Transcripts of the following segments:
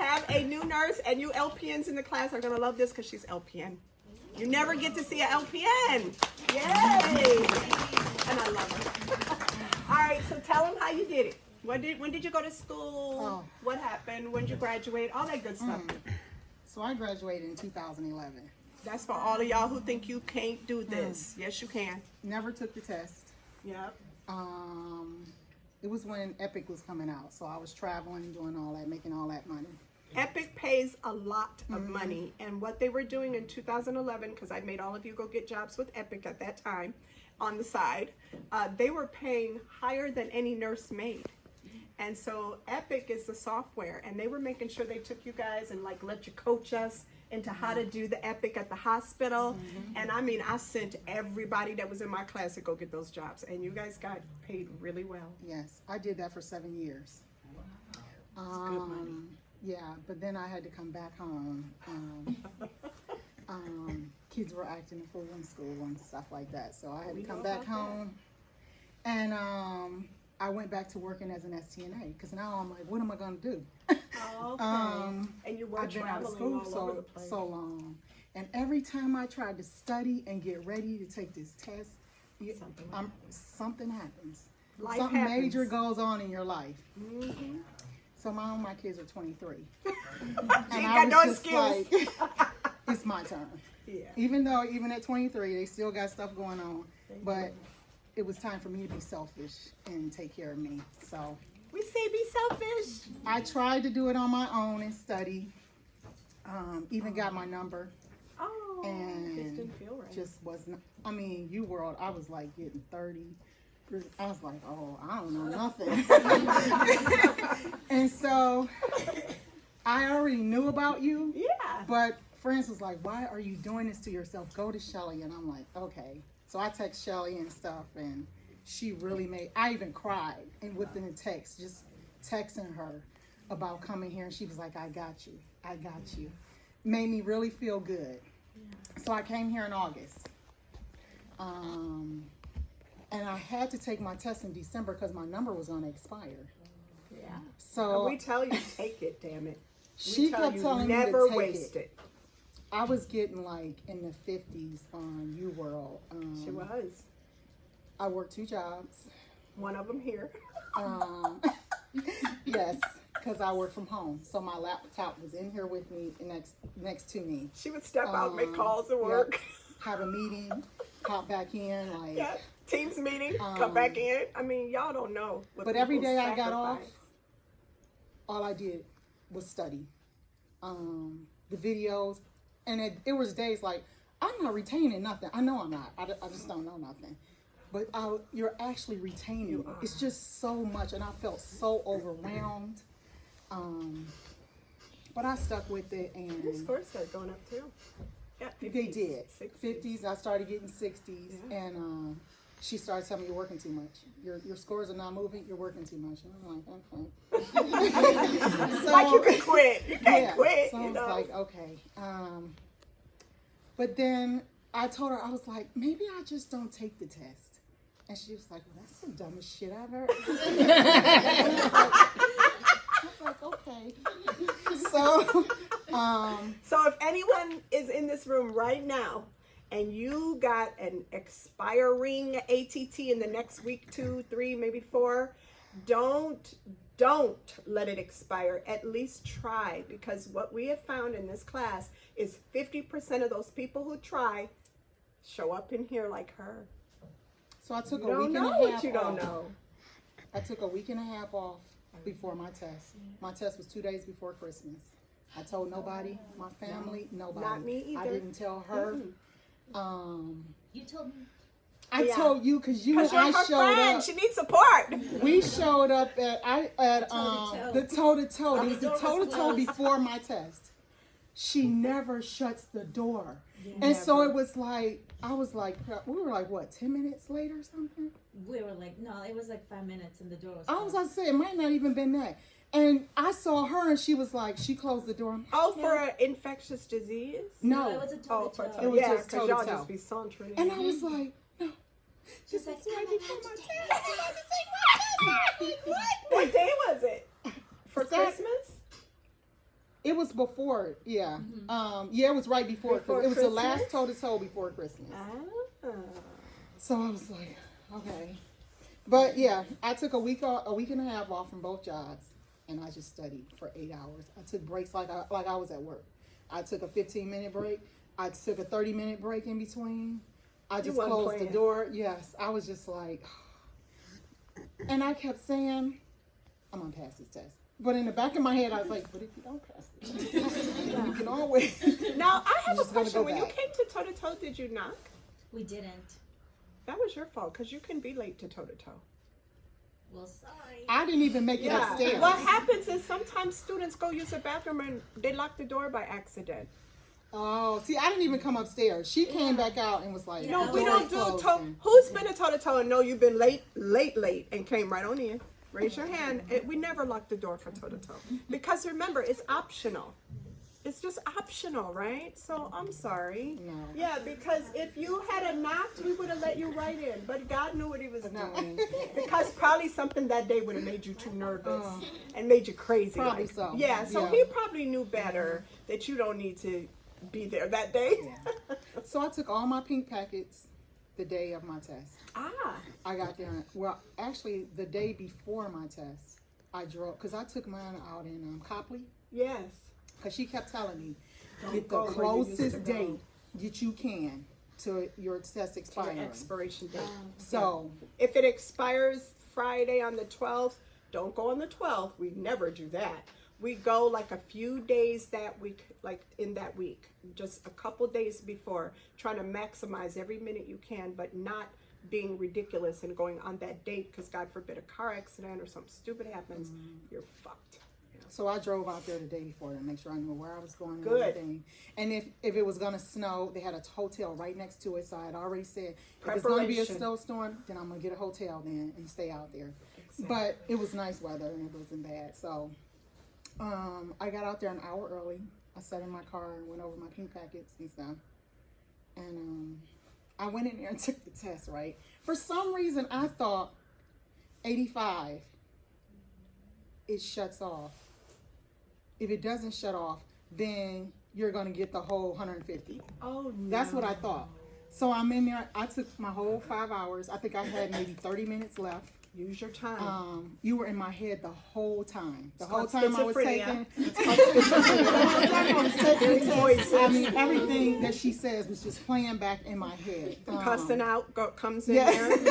have a new nurse, and you LPNs in the class are going to love this because she's LPN. You never get to see an LPN. Yay! And I love her. All right, so tell them how you did it. When did you go to school? Oh. What happened? When did you graduate? All that good stuff. So I graduated in 2011. That's for all of y'all who think you can't do this. Yes, you can. Never took the test. Yep. It was when Epic was coming out, so I was traveling, doing all that, making all that money. Epic pays a lot of money, and what they were doing in 2011, because I made all of you go get jobs with Epic at that time on the side, they were paying higher than any nurse made. And so Epic is the software, and they were making sure they took you guys and like let you coach us into how to do the Epic at the hospital. And I mean, I sent everybody that was in my class to go get those jobs, and you guys got paid really well. Yes, I did that for 7 years. It's good money. Yeah, but then I had to come back home. Kids were acting a fool in school and stuff like that, so I had to come back home. And I went back to working as an STNA, because now I'm like, what am I going to do? Okay. And you were I've been out of traveling school all over the place. so long. And every time I tried to study and get ready to take this test, something happens. Life Something happens. major goes on in your life. So my kids are 23. And got no excuse. like, it's my turn. Yeah. Even at 23, they still got stuff going on. But it was time for me to be selfish and take care of me. So We say be selfish. I tried to do it on my own and study. Even got my number. Oh, And just didn't feel right. just wasn't. I mean, I was like getting 30. I was like, oh, I don't know nothing. And so I already knew about you. Yeah. But friends was like, why are you doing this to yourself? Go to Chelly. And I'm like, okay. So I text Chelly and stuff, and she really I even cried and within the text, just texting her about coming here. And she was like, I got you. I got you. Made me really feel good. Yeah. So I came here in August. And I had to take my test in December because my number was going to expire. Yeah. So we tell you take it, damn it. She kept telling me never to take waste it. I was getting like in the 50s on UWorld. She was. I worked 2 jobs. One of them here. Yes, because I work from home. So my laptop was in here with me, next to me. She would step out, make calls at work. Have a meeting, hop back in, like. Yeah. Teams meeting, come back in. I mean, y'all don't know. But every day I got off, all I did was study. The videos, and it was days like, I'm not retaining nothing. I know I'm not. I just don't know nothing. But you're actually retaining. It's just so much, and I felt so overwhelmed. But I stuck with it, and your scores started going up too. Yeah, 50s, they did. 60s. 50s. I started getting 60s, and she started telling me you're working too much. Your scores are not moving. You're working too much. And I'm like, okay. So, like you can quit. You can't quit. So I was like, okay. But then I told her, I was like, maybe I just don't take the test. And she was like, well, that's the dumbest shit I've heard. I was like, okay. So if anyone is in this room right now and you got an expiring ATT in the next week, 2, 3, maybe 4, don't let it expire. At least try, because what we have found in this class is 50% of those people who try show up in here like her. So I took a You week don't and know a half what you don't off. know. I took a week and a half off before my test. My test was 2 days before Christmas. I told nobody, my family, nobody. Not me either. I didn't tell her. You told me. I told you because you and You're I her showed friend. up. She needs support. We showed up at the toe to toe. It was the door toe to was toe closed. before my test. She never shuts the door. Yeah. And so it was like, I was like, we were like, what, 10 minutes late or something? We were like, no, it was like 5 minutes and the door was I was closed. about to say, it might not even been that. And I saw her and she was like, she closed the door. Oh, for an infectious disease? No. it was a Oh, toe for to It toe. was yeah, just because y'all toe-to-toe. just be sauntering. And I was like, no. She's like, right I'm before about my to test. take I'm about to take my test. What day was it? For Sat- Christmas? It was before, yeah. Yeah, it was right before. Before it was the Christmas? last toe-to-toe before Christmas. Ah. So I was like, okay. But yeah, I took a week and a half off from both jobs, and I just studied for 8 hours. I took breaks like I was at work. I took a 15-minute break. I took a 30-minute break in between. I just wasn't closed playing. the door. Yes, I was just like, and I kept saying, I'm gonna pass this test. But in the back of my head, I was like, but if you don't pass it, you can always. Now, I have a just gonna question. go When you back. came to toe-to-toe, did you knock? We didn't. That was your fault, because you can be late to toe-to-toe. Well, sorry. I didn't even make it upstairs. What happens is sometimes students go use the bathroom and they lock the door by accident. Oh, see, I didn't even come upstairs. She came back out and was like, No, Yeah, we "Door don't is do closed." toe. Who's been a toe-to-toe and know you've been late, and came right on in? Raise your hand. We never lock the door for toe-to-toe. Because remember, it's optional. It's just optional, right? So I'm sorry. No. Yeah, because if you had a knocked, we would have let you right in. But God knew what he was doing. Because probably something that day would have made you too nervous and made you crazy. Probably like, so. Yeah, so Yeah. he probably knew better that you don't need to be there that day. So I took all my pink packets the day of my test. Ah, I got there. Well, actually, the day before my test, I drove because I took mine out in Copley. yes. Because she kept telling me, Don't get the go where you used to closest go. date that you can to your test Your expiring. expiration date. So If it expires Friday on the 12th, don't go on the 12th. We never do that. We go like a few days that week, like in that week, just a couple days before, trying to maximize every minute you can, but not being ridiculous and going on that date because God forbid a car accident or something stupid happens, you're fucked. So I drove out there the day before to make sure I knew where I was going and Good. everything. And if it was gonna snow, they had a hotel right next to it. So I had already said, if it's gonna be a Preparation. snowstorm, then I'm gonna get a hotel then and stay out there. But it was nice weather and it wasn't bad. So I got out there an hour early. I sat in my car and went over my pink packets and stuff. And I went in there and took the test, right? For some reason, I thought 85, it shuts off. If it doesn't shut off, then you're going to get the whole 150. Oh, no. That's what I thought. So I'm in there. I took my whole 5 hours. I think I had maybe 30 minutes left. Use your time. You were in my head the whole time. The It's whole called time I was schizophrenia. taking. The whole time I was taking the Voices. test, I mean, everything that she says was just playing back in my head. Cussing out comes in yeah. there. What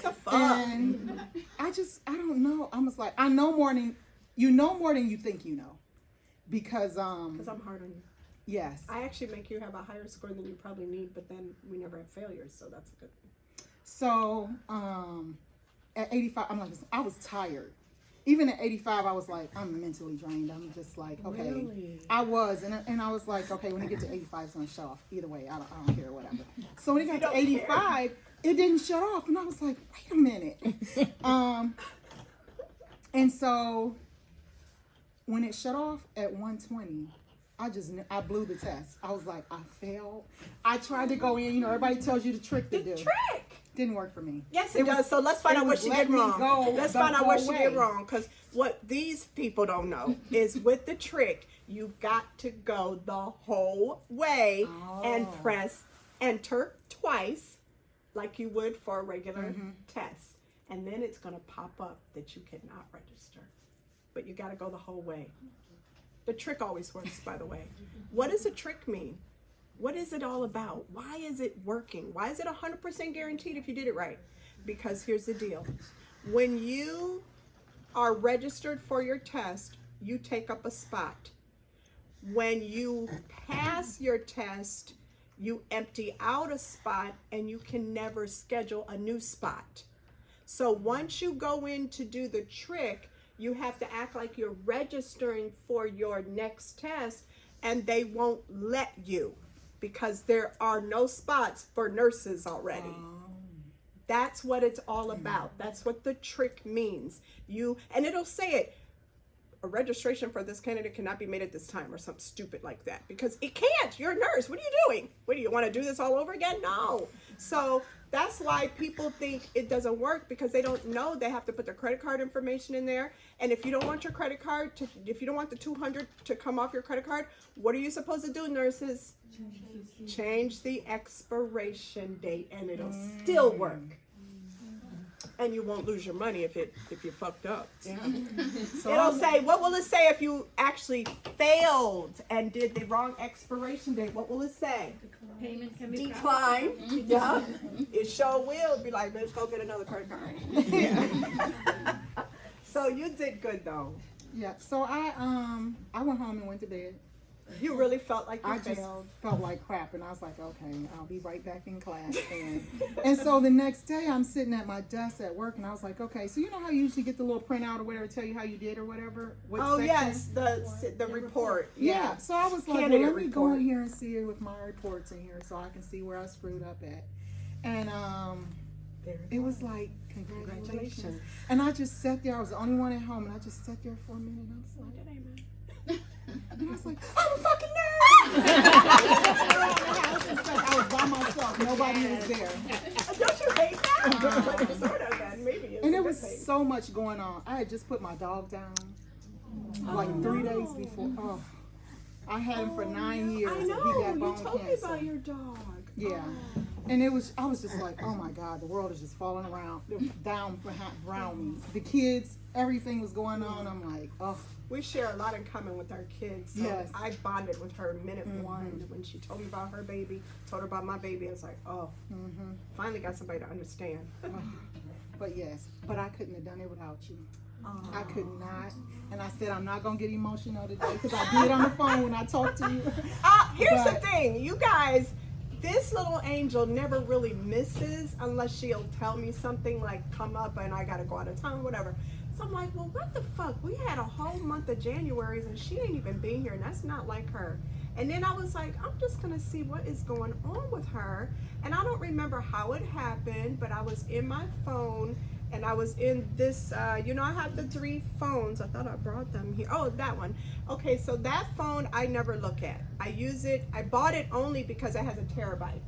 the fuck? And I don't know. I was like, I know more than you think you know. Because Because I'm hard on you. yes. I actually make you have a higher score than you probably need, but then we never have failures, so that's a good thing. So at 85, I was tired. Even at 85, I was like, I'm mentally drained. I'm just like, okay. Really? I was, and I was like, okay, when it get to 85, it's gonna shut off. Either way, I don't care, whatever. So when it got to 85, it didn't shut off, and I was like, wait a minute. And so when it shut off at 120, I blew the test. I was like, I failed. I tried to go in. You know, everybody tells you the trick to do. Trick! Didn't work for me. Yes, it does. So let's find it out what was she let did me wrong. go Let's the find out what whole she did way. wrong. Because what these people don't know is with the trick, you've got to go the whole way and press enter twice, like you would for a regular test. And then it's going to pop up that you cannot register. But you got to go the whole way. The trick always works, by the way. What does a trick mean? What is it all about? Why is it working? Why is it 100% guaranteed if you did it right? Because here's the deal. When you are registered for your test, you take up a spot. When you pass your test, you empty out a spot and you can never schedule a new spot. So once you go in to do the trick, you have to act like you're registering for your next test, and they won't let you because there are no spots for nurses already. That's what it's all about. That's what the trick means. And it'll say it, a registration for this candidate cannot be made at this time or something stupid like that, because it can't. You're a nurse. What are you doing? What do you want to do this all over again? No. So That's why people think it doesn't work, because they don't know they have to put their credit card information in there. And if you don't want your credit card to, if you don't want the $200 to come off your credit card, what are you supposed to do, nurses? Change the expiration date, and it'll still work. And you won't lose your money if you fucked up. Yeah. It'll say, what will it say if you actually failed and did the wrong expiration date? What will it say? Payment can be Decline. Yeah. It sure will be like, let's go get another credit card. So you did good though. Yeah. So I went home and went to bed. You really felt like you I just failed. felt like crap, and I was like, okay, I'll be right back in class. And so the next day, I'm sitting at my desk at work, and I was like, okay, so you know how you usually get the little printout or whatever, tell you how you did or whatever? What Oh section? yes, the report. Yeah. So I was like, well, Candidate let me go report. in here and see it with my reports in here, so I can see where I screwed up at. And it was like, congratulations. And I just sat there. I was the only one at home, and I just sat there for a minute. And I was like, and I was like, I'm a fucking nerd. I was by myself. Nobody was there. Don't you hate that? Sort of, then maybe. It's And a there good was thing. so much going on. I had just put my dog down like 3 days before. Oh, I had him for 9 years. I and he know. got You bone told me cancer. about your dog. Yeah. And I was just like, oh my God, the world is just falling down around me. The kids, everything was going on. I'm like, oh. We share a lot in common with our kids. So Yes. I bonded with her minute one when she told me about her baby, told her about my baby. I was like, oh, finally got somebody to understand. But yes, but I couldn't have done it without you. I could not. And I said, I'm not going to get emotional today because I did on the phone when I talked to you. Here's the But- thing, you guys. This little angel never really misses unless she'll tell me something like come up and I gotta go out of town, whatever. So I'm like, well, what the fuck? We had a whole month of January's and she ain't even been here, and that's not like her. And then I was like, I'm just gonna see what is going on with her. And I don't remember how it happened, but I was in my phone and I was in this, you know, I have the 3 phones. I thought I brought them here. Oh, that one. Okay, so that phone I never look at. I use it, I bought it only because it has a terabyte,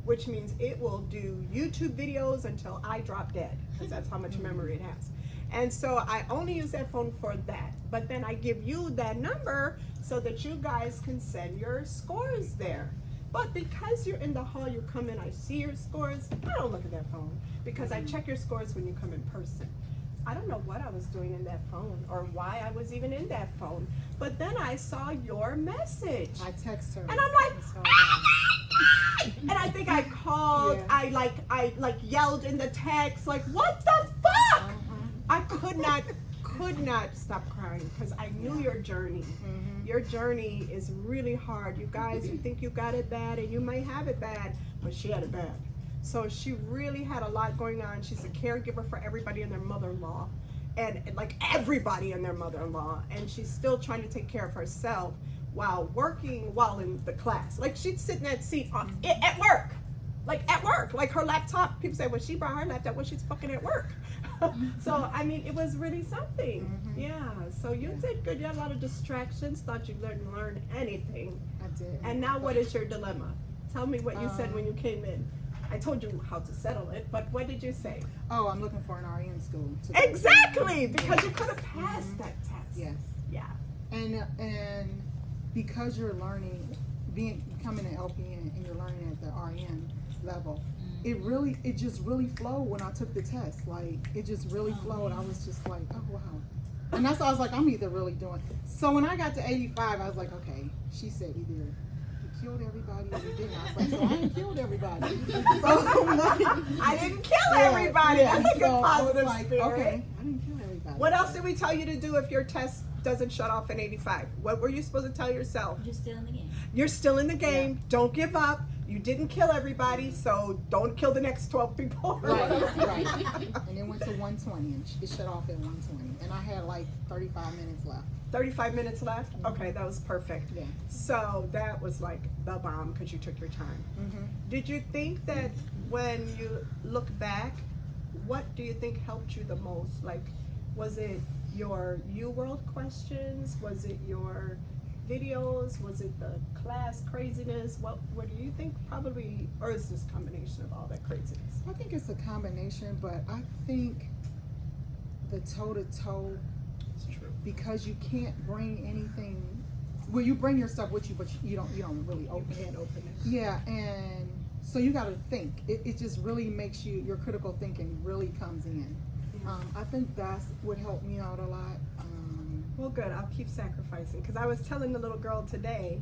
which means it will do YouTube videos until I drop dead, because that's how much memory it has. And so I only use that phone for that. But then I give you that number so that you guys can send your scores there. But because you're in the hall, you come in, I see your scores, I don't look at that phone because I check your scores when you come in person. I don't know what I was doing in that phone or why I was even in that phone. But then I saw your message. I text her. And I'm like, So, and I think I called, Yeah. I like yelled in the text, like, what the fuck? I could not stop crying because I knew your journey. Your journey is really hard. You guys, you think you got it bad and you might have it bad, but she had it bad. So she really had a lot going on. She's a caregiver for everybody and their mother-in-law, and like everybody and their mother-in-law. And she's still trying to take care of herself while working, while in the class. Like she'd sit in that seat at work. Like at work, like her laptop. People say, well, she brought her laptop when she's fucking at work. So, I mean, it was really something. Yeah, so you did good. You had a lot of distractions, thought you didn't learn anything. I did. And now what is your dilemma? Tell me what you said when you came in. I told you how to settle it, but what did you say? Oh, I'm looking for an RN school. Exactly, because you could have passed that test. Yes. Yeah. And because you're learning, becoming an LPN, and you're learning at the RN level, it just really flowed when I took the test. Like it just really flowed. I was just like, oh wow. And that's why I was like, I'm either really doing. So when I got to 85, I was like, okay. She said either you killed everybody or you didn't. I was like, so I ain't killed everybody. So I didn't kill everybody. That's a good so I was positive like, spirit. okay, I didn't kill everybody. What else did we tell you to do if your test doesn't shut off in 85? What were you supposed to tell yourself? You're still in the game. You're still in the game. Don't give up. You didn't kill everybody, so don't kill the next 12 people. Right. And it went to 120, and it shut off at 120. And I had like 35 minutes left. 35 minutes left? Okay, that was perfect. Yeah. So that was like the bomb because you took your time. Did you think that when you look back, what do you think helped you the most? Like, was it your UWorld questions? Was it your videos? Was it the class craziness? What do you think? Probably, or is this a combination of all that craziness? I think it's a combination, but I think the toe-to-toe, It's true. because you can't bring anything. Well, you bring your stuff with you, but you don't really open You it. can't open it. Yeah, and so you got to think. It just really makes you, your critical thinking really comes in. I think that's what helped me out a lot. Well, good. I'll keep sacrificing. Because I was telling the little girl today,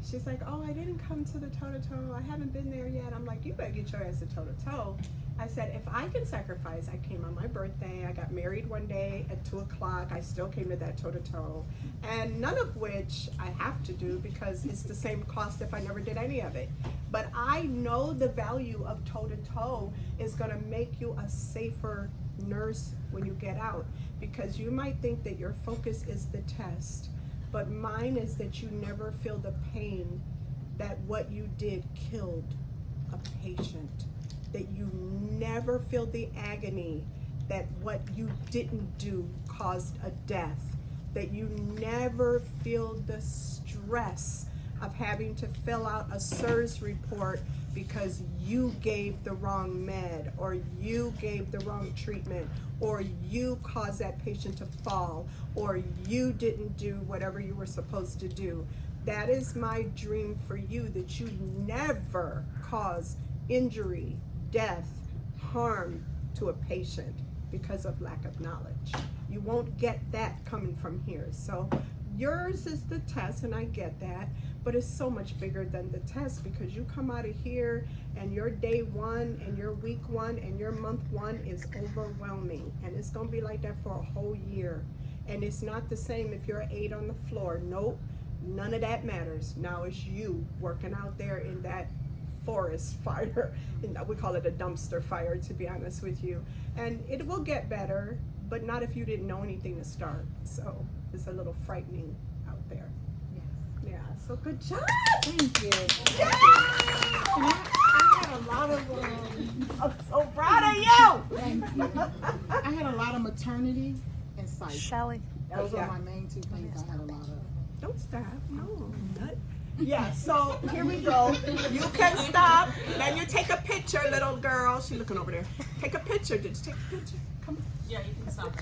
she's like, oh, I didn't come to the toe-to-toe. I haven't been there yet. I'm like, you better get your ass to toe-to-toe. I said, if I can sacrifice, I came on my birthday. I got married one day at 2 o'clock. I still came to that toe-to-toe. And none of which I have to do because it's the same cost if I never did any of it. But I know the value of toe-to-toe is going to make you a safer nurse when you get out, because you might think that your focus is the test, but mine is that you never feel the pain that what you did killed a patient, that you never feel the agony that what you didn't do caused a death, that you never feel the stress of having to fill out a SIRS report because you gave the wrong med, or you gave the wrong treatment, or you caused that patient to fall, or you didn't do whatever you were supposed to do. That is my dream for you, that you never cause injury, death, harm to a patient because of lack of knowledge. You won't get that coming from here. So yours is the test, and I get that, but it's so much bigger than the test, because you come out of here and your day one and your week one and your month one is overwhelming, and it's gonna be like that for a whole year. And it's not the same if you're an 8 on the floor. Nope, none of that matters. Now it's you working out there in that forest fire, and we call it a dumpster fire, to be honest with you. And it will get better, but not if you didn't know anything to start. So it's a little frightening out there. Yes. Yeah, so good job. Thank you. Yeah! I had a lot of, I'm so proud of you. Thank you. I had a lot of maternity and psych. Shelly. Those Yeah. are my main 2 things I had a lot of. Don't stop. No, nut. Yeah, so here we go. You can stop. Then you take a picture, little girl. She's looking over there. Take a picture. Did you take a picture? Come on. Yeah, you can stop.